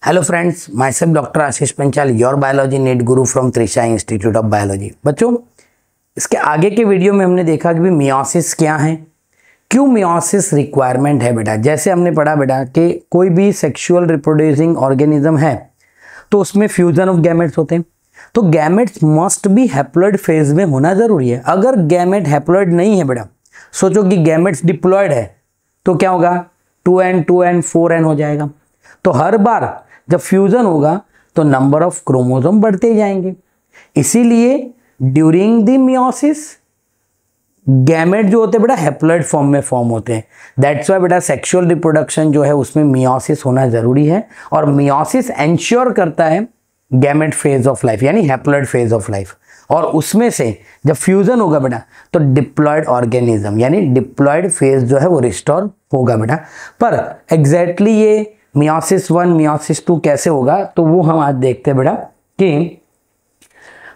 Hello friends, myself doctor Ashish Panchal, your biology NEET guru from Trisha institute of biology. बच्चों, इसके आगे के वीडियो में हमने देखा कि मियोसिस क्या है, क्यों मियोसिस रिक्वायरमेंट है। बेटा जैसे हमने पढ़ा बेटा कि कोई भी सेक्सुअल रिप्रोड्यूसिंग ऑर्गेनिज्म है तो उसमें फ्यूजन ऑफ गैमेट्स होते हैं, तो gametes must be haploid phase में होना जरूरी है। अगर गैमेट हैप्लॉइड नहीं है बेटा, सोचो कि गैमेट्स डिप्लॉयड है तो क्या होगा, 2n 2n 4n हो जाएगा। तो हर बार जब फ्यूजन होगा तो नंबर ऑफ क्रोमोसोम बढ़ते जाएंगे। इसीलिए ड्यूरिंग द मियोसिस गैमेट जो होते हैं बेटा हैप्लॉइड फॉर्म में फॉर्म होते हैं। दैट्स व्हाई बेटा सेक्सुअल रिप्रोडक्शन जो है उसमें मियोसिस होना जरूरी है, और मियोसिस एंश्योर करता है गैमेट फेज ऑफ लाइफ यानी हैप्लॉइड फेज ऑफ लाइफ। और उसमें से जब फ्यूजन होगा बेटा तो डिप्लॉयड ऑर्गेनिज्म यानी डिप्लॉयड फेज जो है वो रिस्टोर होगा बेटा। पर एग्जैक्टली ये मियोसिस 1 मियोसिस 2 कैसे होगा तो वो हम आज देखते हैं बेटा कि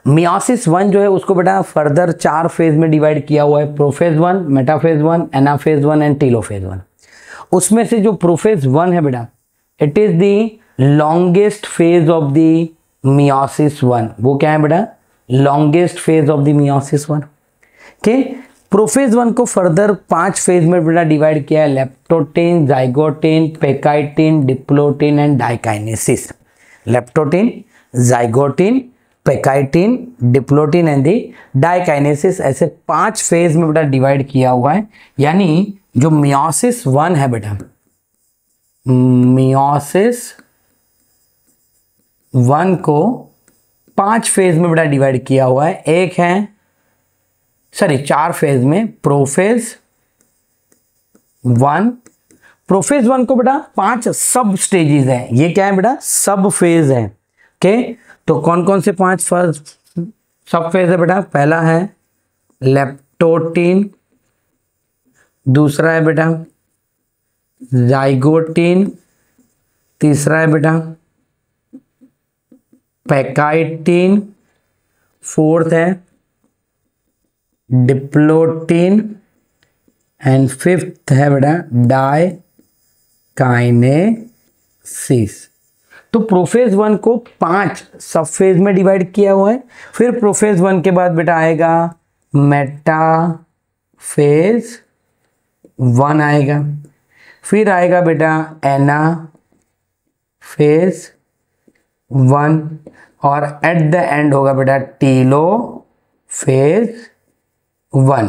मियोसिस 1 जो है उसको बेटा फर्दर 4 फेज में डिवाइड किया हुआ है, prophase 1, metaphase 1, anaphase 1 and telophase 1। उसमें से जो प्रोफेज 1 है बेटा, it is the longest phase of the meiosis 1। वो क्या है बेटा, longest phase of the meiosis 1 के। प्रोफेज 1 को फर्दर 5 फेज में बेटा डिवाइड किया है, leptotene, zygotene, pachytene, diplotene and diakinesis. Leptotene, zygotene, pachytene, diplotene and the diakinesis, ऐसे 5 फेज में बेटा डिवाइड किया हुआ है। यानी जो मियोसिस 1 है बेटा, मियोसिस 1 को 5 फेज में बेटा डिवाइड किया हुआ है। एक है 4 फेज में, प्रोफेज 1। प्रोफेज 1 को बेटा 5 सब स्टेजेस हैं। ये क्या है बेटा, सब फेज है। ओके, तो कौन कौन से 5 सब फेज है बेटा, पहला है लेप्टोटिन, दूसरा है बेटा जाइगोटिन, तीसरा है बेटा पेकाइटिन, फोर्थ है डिप्लोटिन एंड फिफ्थ है बेटा डाइकाइनेसिस। तो प्रोफेज 1 को 5 सब फेज में डिवाइड किया हुआ है। फिर प्रोफेज 1 के बाद बेटा आएगा मेटाफेज 1 आएगा, फिर आएगा बेटा एनाफेज 1 और एट द एंड होगा बेटा टेलोफेज 1।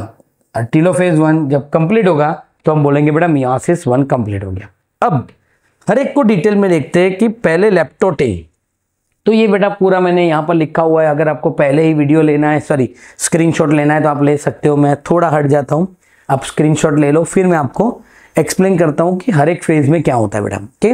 और टेलोफेज 1 जब कंप्लीट होगा तो हम बोलेंगे बेटा मियोसिस 1 कंप्लीट हो गया। अब हर एक को डिटेल में देखते हैं कि पहले लेप्टोटिन, तो ये बेटा पूरा मैंने यहाँ पर लिखा हुआ है। अगर आपको पहले ही वीडियो लेना है, स्क्रीनशॉट लेना है तो आप ले सकते हो। मैं थोड़ा हट जाता हूँ, आप स्क्रीनशॉट ले लो, फिर मैं आपको एक्सप्लेन करता हूँ कि हर एक फेज में क्या होता है बेटा। ओके,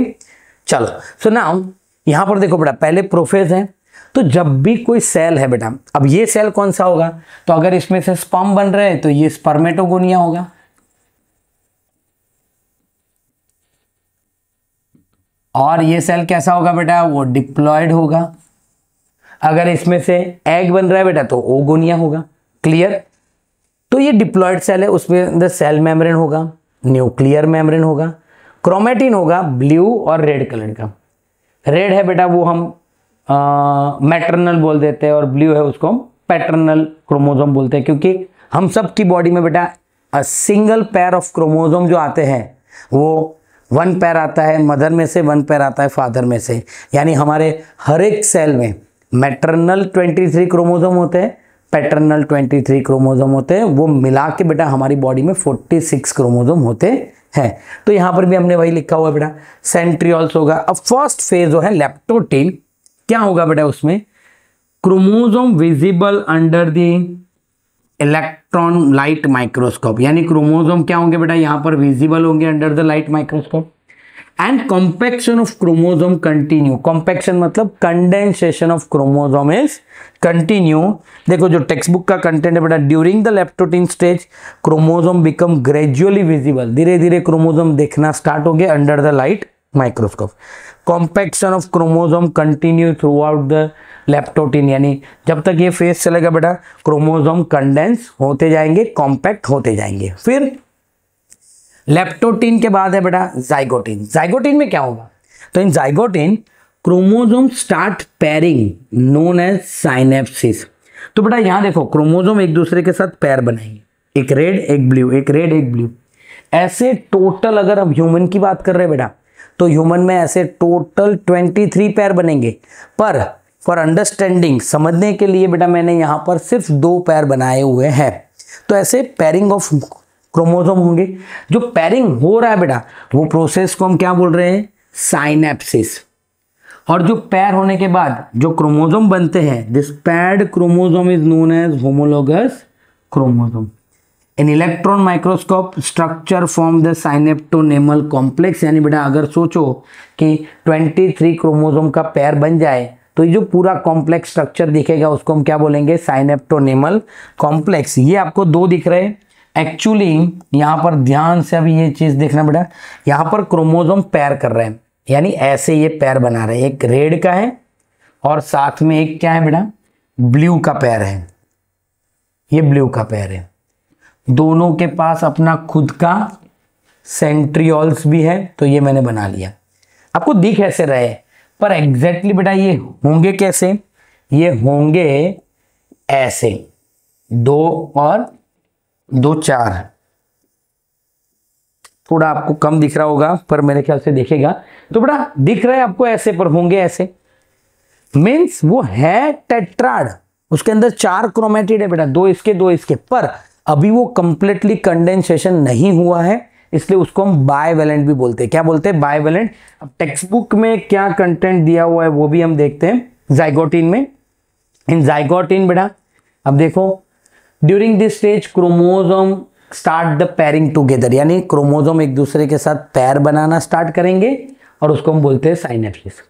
चलो। सो नाउ यहाँ पर देखो बेटा, पहले प्रोफेज है, तो जब भी कोई सेल है बेटा, अब ये सेल कौन सा होगा, तो अगर इसमें से स्पर्म बन रहे हैं तो ये स्पर्मेटोगोनिया होगा। और ये सेल कैसा होगा बेटा, वो डिप्लॉयड होगा। अगर इसमें से एग बन रहा है बेटा तो ओगोनिया होगा। क्लियर। तो ये डिप्लॉयड सेल है, उसमें अंदर सेल मेम्ब्रेन होगा, न्यूक्लियर मेम्ब्रेन होगा, क्रोमेटिन होगा ब्लू और रेड कलर का। रेड है बेटा वो हम मैटरनल बोल देते हैं, और ब्लू है उसको हम पैटर्नल क्रोमोसोम बोलते हैं, क्योंकि हम सब की बॉडी में बेटा सिंगल पेयर ऑफ क्रोमोसोम जो आते हैं वो 1 पेयर आता है मदर में से, 1 पेयर आता है फादर में से। यानी हमारे हर एक सेल में मैटरनल 23 क्रोमोसोम होते हैं, पैटर्नल 23 क्रोमोसोम होते हैं। वो मिला के बेटा हमारी बॉडी में 46 क्रोमोसोम होते हैं। तो यहाँ पर भी हमने वही लिखा हुआ है बेटा, सेंट्रियोल्स होगा। अब फर्स्ट फेज जो है लेप्टोटिन, क्या होगा बेटा, उसमें chromosome visible under the electron light microscope. यानी क्रोमोसोम क्या होंगे बेटा, यहाँ पर विजिबल होंगे under the light microscope. And compaction of chromosome continue. Compaction मतलब condensation of chromosome is continue. देखो जो टेक्स्ट बुक का कंटेंट है बेटा, during the leptotene stage chromosome become gradually visible. धीरे धीरे क्रोमोसोम देखना स्टार्ट हो गए under the light microscope. Compaction of chromosome continue throughout the leptotene, यानी जब तक ये फेज चलेगा बेटा क्रोमोसोम कंडेंस होते जाएंगे, कॉम्पैक्ट होते जाएंगे। फिर लेप्टोटिन के बाद है बेटा जाइगोटिन। जाइगोटिन में क्या होगा, तो in zygotene chromosome start pairing known as synapsis. तो बेटा यहां देखो क्रोमोसोम एक दूसरे के साथ पैर बनाएंगे, एक रेड एक ब्लू, एक रेड एक ब्लू। ऐसे टोटल अगर हम ह्यूमन की बात कर रहे हैं बेटा, तो ह्यूमन में ऐसे टोटल 23 पैर बनेंगे। पर फॉर अंडरस्टैंडिंग, समझने के लिए बेटा मैंने यहाँ पर सिर्फ 2 पैर बनाए हुए हैं। तो ऐसे पैरिंग ऑफ क्रोमोसोम होंगे। जो पैरिंग हो रहा है बेटा, वो प्रोसेस को हम क्या बोल रहे हैं? साइनेप्सिस। और जो पैर होने के बाद जो क्रोमोसोम बनते हैं, this paired chromosome is known as homologous chromosome. In electron microscope structure form the synaptonemal complex. यानी बेटा अगर सोचो कि 23 क्रोमोसोम का पैर बन जाए तो ये जो पूरा कॉम्प्लेक्स स्ट्रक्चर दिखेगा उसको हम क्या बोलेंगे? साइनेप्टोनेमल कॉम्प्लेक्स। ये आपको 2 दिख रहे हैं। एक्चुअली यहाँ पर ध्यान से अभी ये चीज देखना बेटा, यहाँ पर क्रोमोसोम पैर कर रहे हैं, यानी ऐसे ये पैर बना रहे हैं। एक रेड का है और साथ में एक क्या है बेटा? ब्लू का पैर है। ये ब्लू का पैर है। दोनों के पास अपना खुद का सेंट्रियोल्स भी है, तो ये मैंने बना लिया। आपको दिख ऐसे रहे, पर एग्जैक्टली बेटा ये होंगे कैसे? ये होंगे ऐसे 2 और 2 4। थोड़ा आपको कम दिख रहा होगा पर मेरे ख्याल से दिखेगा। तो बेटा दिख रहा है आपको ऐसे, पर होंगे ऐसे। मीन्स वो है टेट्राड, उसके अंदर 4 क्रोमेटिड है बेटा, 2 इसके 2 इसके। पर अभी वो कंप्लीटली कंडेंसेशन नहीं हुआ है, इसलिए उसको हम बाइवेलेंट भी बोलते हैं। क्या बोलते हैं? बाइवेलेंट। अब टेक्स्ट बुक में क्या कंटेंट दिया हुआ है वो भी हम देखते हैं जाइगोटिन में। इन जाइगोटिन बेटा अब देखो, during this stage chromosome start the pairing together, यानी क्रोमोसोम एक दूसरे के साथ पैर बनाना स्टार्ट करेंगे और उसको हम बोलते हैं साइनेप्सिस।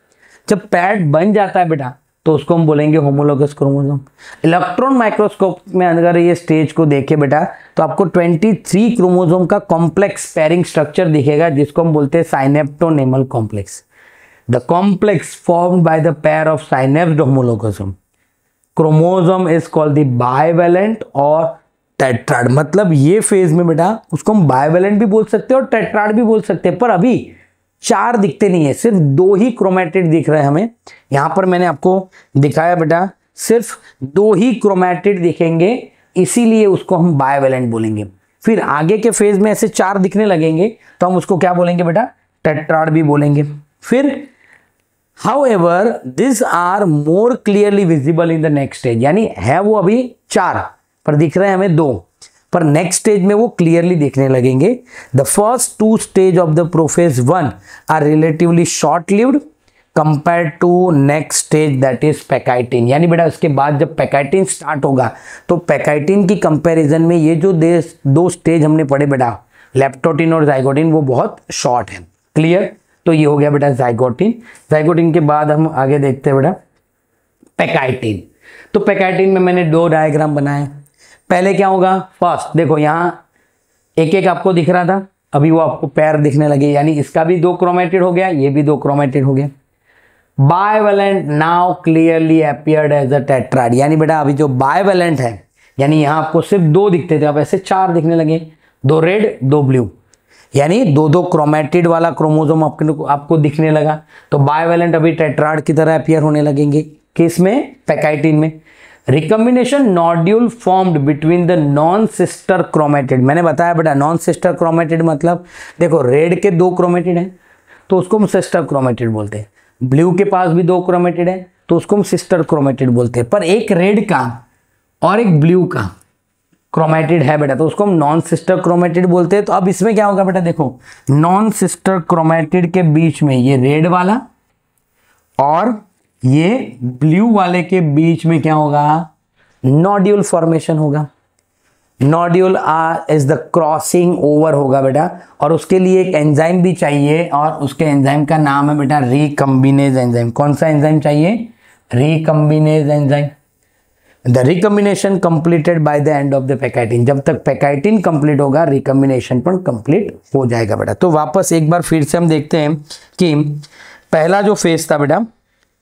जब पैर बन जाता है बेटा तो उसको हम बोलेंगे होमोलोगस क्रोमोसोम। इलेक्ट्रॉन माइक्रोस्कोप में अगर ये स्टेज को देखे बेटा तो आपको 23 क्रोमोसोम का कॉम्प्लेक्स पैरिंग स्ट्रक्चर दिखेगा, जिसको हम बोलते हैं synaptonemal complex. The complex formed by the pair of synapsed homologous chromosome is called the bivalent और टेट्राड। मतलब ये फेज में बेटा उसको हम बाइवेलेंट भी बोल सकते हैं और टेट्राड भी बोल सकते हैं। पर अभी 4 दिखते नहीं है, सिर्फ 2 ही क्रोमेटिड दिख रहे हैं हमें। यहां पर मैंने आपको दिखाया बेटा सिर्फ 2 ही क्रोमेटिड दिखेंगे, इसीलिए उसको हम बाइवेलेंट बोलेंगे। फिर आगे के फेज में ऐसे 4 दिखने लगेंगे तो हम उसको क्या बोलेंगे बेटा? टेट्राड भी बोलेंगे। फिर However, these are more clearly visible in the next stage, यानी है वो अभी 4 पर दिख रहे हैं हमें 2, पर नेक्स्ट स्टेज में वो क्लियरली दिखने लगेंगे। The first 2 stage of the prophase 1 are relatively short lived compare to next stage that is pachytene. यानी बेटा उसके बाद जब पैकाइटिन स्टार्ट होगा तो पैकाइटिन की कंपैरिजन में ये जो 2 स्टेज हमने पढ़े बेटा, लेप्टोटिन और जाइगोटिन, वो बहुत शॉर्ट है। क्लियर? तो ये हो गया बेटा जाइगोटिन। जाइगोटिन के बाद हम आगे देखते हैं बेटा पैकाइटिन। तो पैकाइटिन में मैंने 2 डायग्राम बनाए। पहले क्या होगा? फर्स्ट देखो यहाँ एक एक आपको दिख रहा था, अभी वो आपको पैर दिखने लगे, यानी इसका भी 2 क्रोमेटिड हो गया, ये भी 2 क्रोमेटिड हो गया। Bivalent now clearly appeared as a tetrad. यानी बेटा अभी जो बाइवेलेंट है, यानी यहाँ आपको सिर्फ 2 दिखते थे, अब ऐसे 4 दिखने लगे, 2 रेड 2 ब्लू, यानी 2 क्रोमेटिड वाला क्रोमोसोम आपको दिखने लगा। तो बाइवेलेंट अभी टेट्राड की तरह अपीयर होने लगेंगे। किस में? पैकाइटिन में। Recombination nodule formed between the non sister chromatid. मैंने बताया बेटा नॉन सिस्टर क्रोमेटिड मतलब देखो रेड के 2 क्रोमेटिड हैं तो उसको हम सिस्टर क्रोमेटिड बोलते हैं, ब्लू के पास भी 2 क्रोमेटिड है तो उसको हम सिस्टर क्रोमेटिड बोलते हैं। पर एक रेड का और एक ब्लू का क्रोमेटिड है बेटा तो उसको हम नॉन सिस्टर क्रोमेटिड बोलते हैं। तो अब इसमें क्या होगा बेटा, देखो नॉन सिस्टर क्रोमेटिड के बीच में ये रेड वाला और ये ब्लू वाले के बीच में क्या होगा? नोड्यूल फॉर्मेशन होगा। Nodule is the crossing over होगा बेटा, और उसके लिए एक एंजाइम भी चाहिए और उसके एंजाइम का नाम है बेटा रिकम्बिनेज एंजाइम। कौन सा एंजाइम चाहिए? Recombinase enzyme. The recombination completed by the end of the pachytene. जब तक पैकाइटिन कंप्लीट होगा रिकम्बिनेशन पर कंप्लीट हो जाएगा बेटा। तो वापस एक बार फिर से हम देखते हैं कि पहला जो फेज था बेटा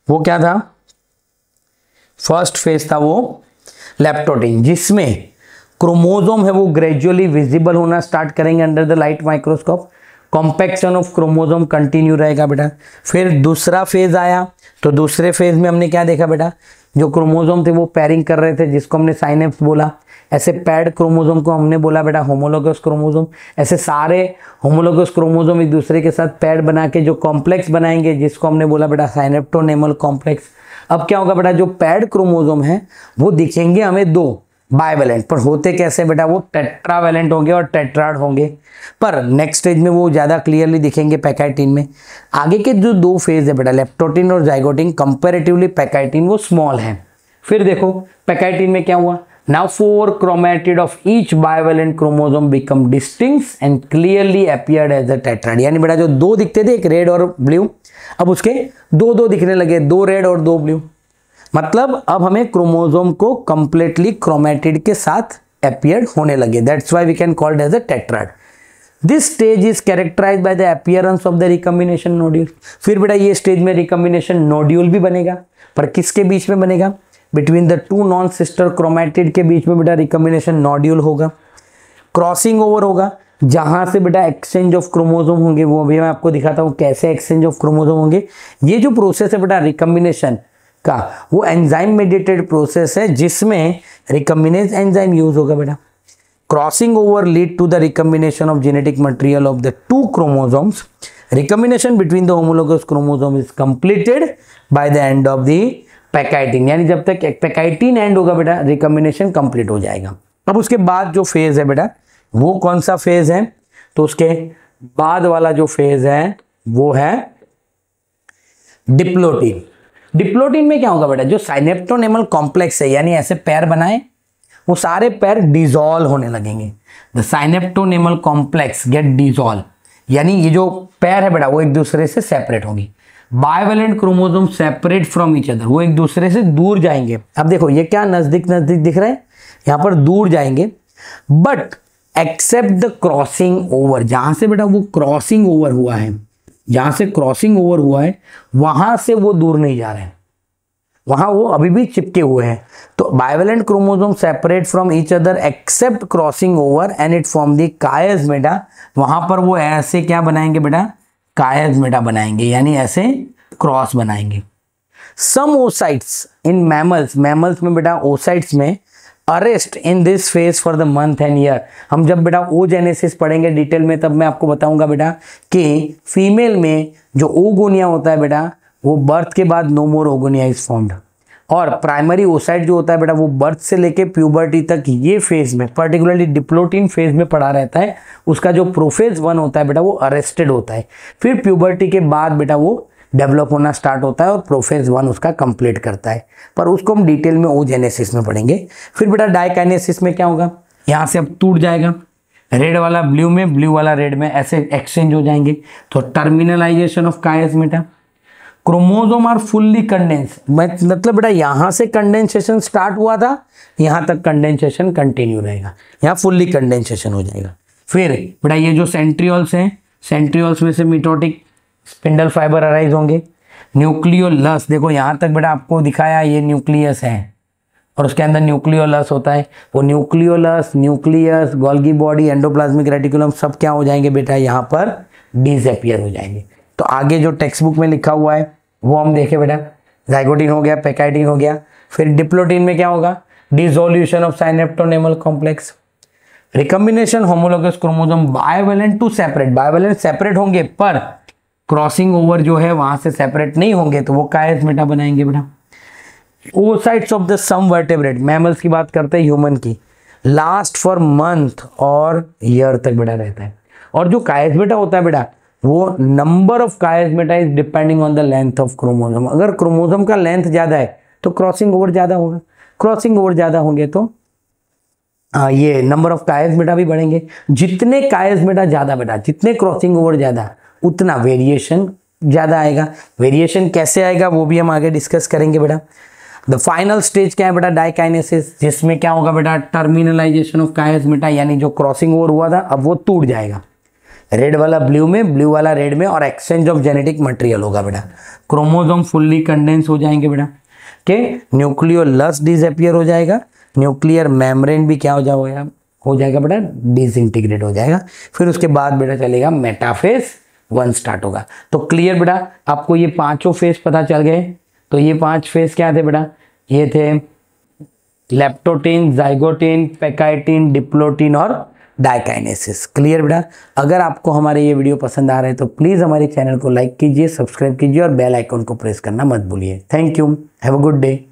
वो क्या था? फर्स्ट फेज था वो लेप्टोटिन, जिसमें क्रोमोसोम है वो ग्रेजुअली विजिबल होना स्टार्ट करेंगे under the light microscope. Compaction of chromosome continue रहेगा बेटा। फिर दूसरा फेज आया, तो दूसरे फेज में हमने क्या देखा बेटा, जो क्रोमोसोम थे वो पैरिंग कर रहे थे, जिसको हमने साइनेप्स बोला। ऐसे पैड क्रोमोसोम को हमने बोला बेटा होमोलोगस क्रोमोसोम। ऐसे सारे होमोलोगस क्रोमोसोम एक दूसरे के साथ पैड बना के जो कॉम्प्लेक्स बनाएंगे, जिसको हमने बोला बेटा साइनेप्टोनेमल कॉम्प्लेक्स। अब क्या होगा बेटा, जो पैड क्रोमोसोम है वो दिखेंगे हमें दो बाइवेलेंट, पर होते कैसे बेटा, वो टेट्रावेलेंट होंगे और टेट्राड होंगे। पर नेक्स्ट स्टेज में वो ज़्यादा क्लियरली दिखेंगे पैकाइटिन में। आगे के जो दो फेज है बेटा, लेप्टोटिन और जाइगोटिन, कंपैरेटिवली पैकाइटिन वो स्मॉल है। फिर देखो पैकाइटिन में क्या हुआ, now 4 chromatid of each bivalent chromosome become distinct and clearly appeared as a tetrad. यानी बेटा जो दो दिखते थे, एक रेड और ब्लू, अब उसके दो दिखने लगे, 2 रेड और 2 ब्लू। मतलब अब हमें क्रोमोसोम को कंप्लीटली क्रोमैटिड के साथ अपीयर्ड होने लगे। That's why we can called as a tetrad. This stage is characterized by the appearance of the recombination nodule. फिर बेटा ये स्टेज में रिकॉम्बिनेशन नोड्यूल भी बनेगा, पर किसके बीच में बनेगा, between the 2 non sister chromatid के बीच में बेटा रिकॉम्बिनेशन नोड्यूल होगा। क्रॉसिंग ओवर होगा, जहां से बेटा एक्सचेंज ऑफ क्रोमोसोम होंगे, वो अभी मैं आपको दिखाता हूं कैसे एक्सचेंज ऑफ क्रोमोसोम होंगे। ये जो प्रोसेस है बेटा रिकॉम्बिनेशन का, वो एंजाइम मेडिएटेड प्रोसेस है, जिसमें रिकॉम्बिनेज एंजाइम यूज होगा बेटा। Crossing over lead to the recombination of genetic material of the 2 chromosomes. Recombination between the homologous chromosome is completed by the end of the pachytene. यानी जब तक पैकाइटिन and होगा बेटा, recombination complete हो जाएगा। अब उसके बाद जो फेज है बेटा, वो कौन सा फेज है, तो उसके बाद वाला जो फेज है वो है डिप्लोटिन। डिप्लोटिन में क्या होगा बेटा, जो साइनेप्टोनेमल कॉम्प्लेक्स है, यानी ऐसे पैर बनाए, वो सारे पैर डिसॉल्व होने लगेंगे। The synaptonemal complex gate dissolve, यानी ये जो पैर है बेटा वो एक दूसरे से सेपरेट होंगी। Bivalent chromosome separate from each other, वो एक दूसरे से दूर जाएंगे। अब देखो ये क्या नजदीक नजदीक दिख रहा है, यहाँ पर दूर जाएंगे, but except the crossing over. जहां से बेटा वो क्रॉसिंग ओवर हुआ है, जहां से क्रॉसिंग ओवर हुआ है, वहां से वो दूर नहीं जा रहे हैं, वहां वो अभी भी चिपके हुए हैं। तो bivalent chromosome separate from each other except crossing over and it form the chiasmata. वहां पर वो ऐसे क्या बनाएंगे बेटा, कायस्मेटा बनाएंगे, यानी ऐसे क्रॉस बनाएंगे। सम ओसाइट्स इन मैमल्स, मैमल्स में बेटा ओसाइट्स में arrest in this phase for the month and year. हम जब बेटा ओजेनेसिस पढ़ेंगे डिटेल में, तब मैं आपको बताऊंगा बेटा कि फीमेल में जो ओगोनिया होता है बेटा, वो बर्थ के बाद no more oogonia is formed. और प्राइमरी ओसाइट जो होता है बेटा, वो बर्थ से लेके प्यूबर्टी तक ये फेज में, पर्टिकुलरली डिप्लोटिन फेज में पड़ा रहता है। उसका जो प्रोफेज 1 होता है बेटा, वो अरेस्टेड होता है। फिर प्यूबर्टी के बाद बेटा वो डेवलप होना स्टार्ट होता है और प्रोफेज 1 उसका कंप्लीट करता है, पर उसको हम डिटेल में ओजेनेसिस में पढ़ेंगे। फिर बेटा डाइकाइनेसिस में क्या होगा, यहाँ से अब टूट जाएगा, रेड वाला ब्लू में, ब्लू वाला रेड में, ऐसे एक्सचेंज हो जाएंगे। तो terminalisation of chiasmata. Chromosome are fully condense, मतलब बेटा यहाँ से कंडेंसेशन स्टार्ट हुआ था, यहाँ तक कंडेंसेशन कंटिन्यू रहेगा, यहाँ फुल्ली कंडेंसेशन हो जाएगा। फिर बेटा ये जो सेंट्रियोल्स हैं, सेंट्रियोल्स में से मिटोटिक स्पिंडल फाइबर अराइज होंगे। न्यूक्लियोलस, देखो यहाँ तक बेटा आपको दिखाया, ये न्यूक्लियस है और उसके अंदर न्यूक्लियोलस होता है। वो nucleolus, nucleus, Golgi body, endoplasmic reticulum सब क्या हो जाएंगे बेटा, यहाँ पर डिसअपीयर हो जाएंगे। तो आगे जो टेक्स्ट बुक में लिखा हुआ है वो हम देखें बेटा, जाइगोटिन हो गया, पैकाइटिन हो गया। फिर डिप्लोटिन में क्या होगा, dissolution of synaptonemal complex. Recombination homologous chromosome bivalent to separate, bivalent separate होंगे पर क्रॉसिंग ओवर जो है वहां से सेपरेट नहीं होंगे, तो वो कायस्मेटा बनाएंगे बेटा। Oocytes of the some vertebrate, mammals की बात करते हैं, ह्यूमन की, लास्ट फॉर मंथ और ईयर तक बेटा रहता है। और जो कायस्मेटा होता है बेटा, वो number of chiasmata is depending on the length of chromosome. अगर क्रोमोसोम का लेंथ ज्यादा है तो क्रॉसिंग ओवर ज्यादा होगा, क्रॉसिंग ओवर ज्यादा होंगे तो ये नंबर ऑफ कायस्मेटा भी बढ़ेंगे। जितने कायस्मेटा ज्यादा बेटा, जितने क्रॉसिंग ओवर ज्यादा, उतना वेरिएशन ज्यादा आएगा। वेरिएशन कैसे आएगा वो भी हम आगे डिस्कस करेंगे बेटा। द फाइनल स्टेज क्या है बेटा, डाइकाइनेसिस, जिसमें क्या होगा बेटा, टर्मिनलाइजेशन ऑफ कायस्मेटा, यानी जो क्रॉसिंग ओवर हुआ था अब वो टूट जाएगा। रेड वाला ब्लू में, ब्लू वाला रेड में, और एक्सचेंज ऑफ जेनेटिक मटेरियल होगा बेटा। क्रोमोसोम फुल्ली कंडेंस हो जाएंगे बेटा, के न्यूक्लियोलस डिसअपीयर हो जाएगा, न्यूक्लियर मेम्ब्रेन भी क्या हो हो जाएगा बेटा, डिसइंटीग्रेट हो जाएगा। फिर उसके बाद बेटा चलेगा मेटाफेज 1 स्टार्ट होगा। तो क्लियर बेटा, आपको ये पांचों फेज पता चल गए। तो ये 5 फेज क्या थे बेटा, ये थे लेप्टोटीन, जाइगोटीन, पेकाइटिन, डिप्लोटीन और डाइकाइनेसिस। क्लियर बेटा, अगर आपको हमारे ये वीडियो पसंद आ रहे हैं तो प्लीज़ हमारे चैनल को लाइक कीजिए, सब्सक्राइब कीजिए और बेल आइकन को प्रेस करना मत भूलिए। Thank you, have a good day.